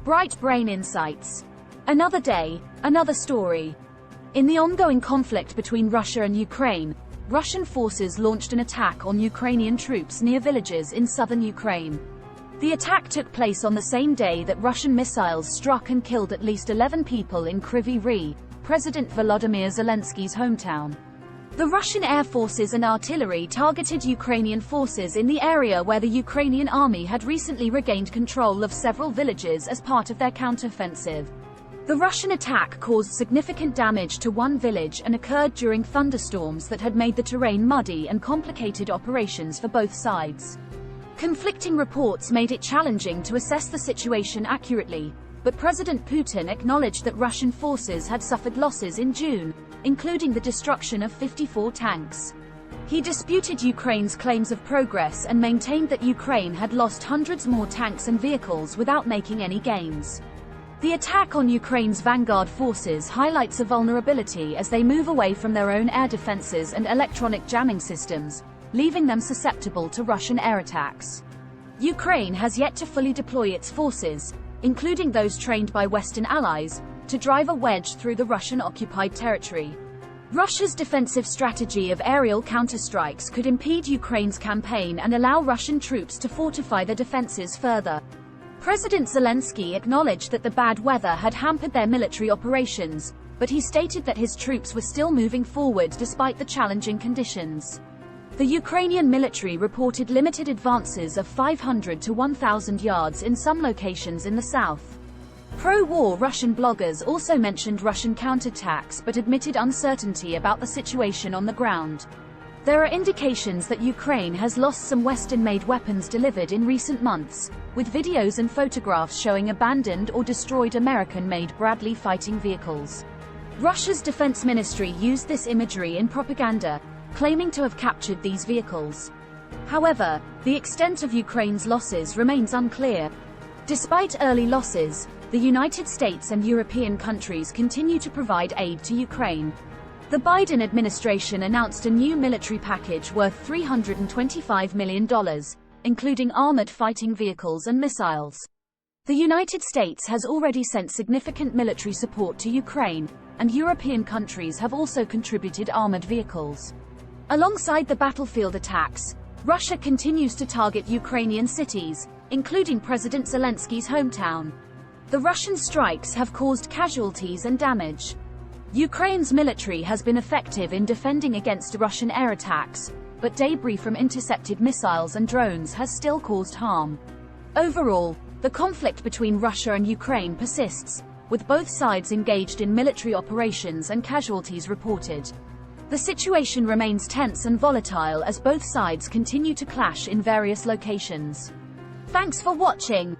Bright brain insights. Another day, another story. In the ongoing conflict between Russia and Ukraine, Russian forces launched an attack on Ukrainian troops near villages in southern Ukraine. The attack took place on the same day that Russian missiles struck and killed at least 11 people in Kryvyi Rih, President Volodymyr Zelensky's hometown. The Russian air forces and artillery targeted Ukrainian forces in the area where the Ukrainian Army had recently regained control of several villages as part of their counteroffensive. The Russian attack caused significant damage to one village and occurred during thunderstorms that had made the terrain muddy and complicated operations for both sides. Conflicting reports made it challenging to assess the situation accurately, but President Putin acknowledged that Russian forces had suffered losses in June, including the destruction of 54 tanks. He disputed Ukraine's claims of progress and maintained that Ukraine had lost hundreds more tanks and vehicles without making any gains. The attack on Ukraine's vanguard forces highlights a vulnerability as they move away from their own air defenses and electronic jamming systems, leaving them susceptible to Russian air attacks. Ukraine has yet to fully deploy its forces, including those trained by Western allies, to drive a wedge through the Russian-occupied territory. Russia's defensive strategy of aerial counterstrikes could impede Ukraine's campaign and allow Russian troops to fortify their defenses further. President Zelensky acknowledged that the bad weather had hampered their military operations, but he stated that his troops were still moving forward despite the challenging conditions. The Ukrainian military reported limited advances of 500 to 1,000 yards in some locations in the south. Pro-war Russian bloggers also mentioned Russian counterattacks but admitted uncertainty about the situation on the ground. There are indications that Ukraine has lost some Western-made weapons delivered in recent months, with videos and photographs showing abandoned or destroyed American-made Bradley fighting vehicles. Russia's defense ministry used this imagery in propaganda, claiming to have captured these vehicles. However, the extent of Ukraine's losses remains unclear. Despite early losses, the United States and European countries continue to provide aid to Ukraine. The Biden administration announced a new military package worth $325 million, including armored fighting vehicles and missiles. The United States has already sent significant military support to Ukraine, and European countries have also contributed armored vehicles. Alongside the battlefield attacks, Russia continues to target Ukrainian cities, including President Zelensky's hometown. The Russian strikes have caused casualties and damage. Ukraine's military has been effective in defending against Russian air attacks, but debris from intercepted missiles and drones has still caused harm. Overall, the conflict between Russia and Ukraine persists, with both sides engaged in military operations and casualties reported. The situation remains tense and volatile as both sides continue to clash in various locations. Thanks for watching.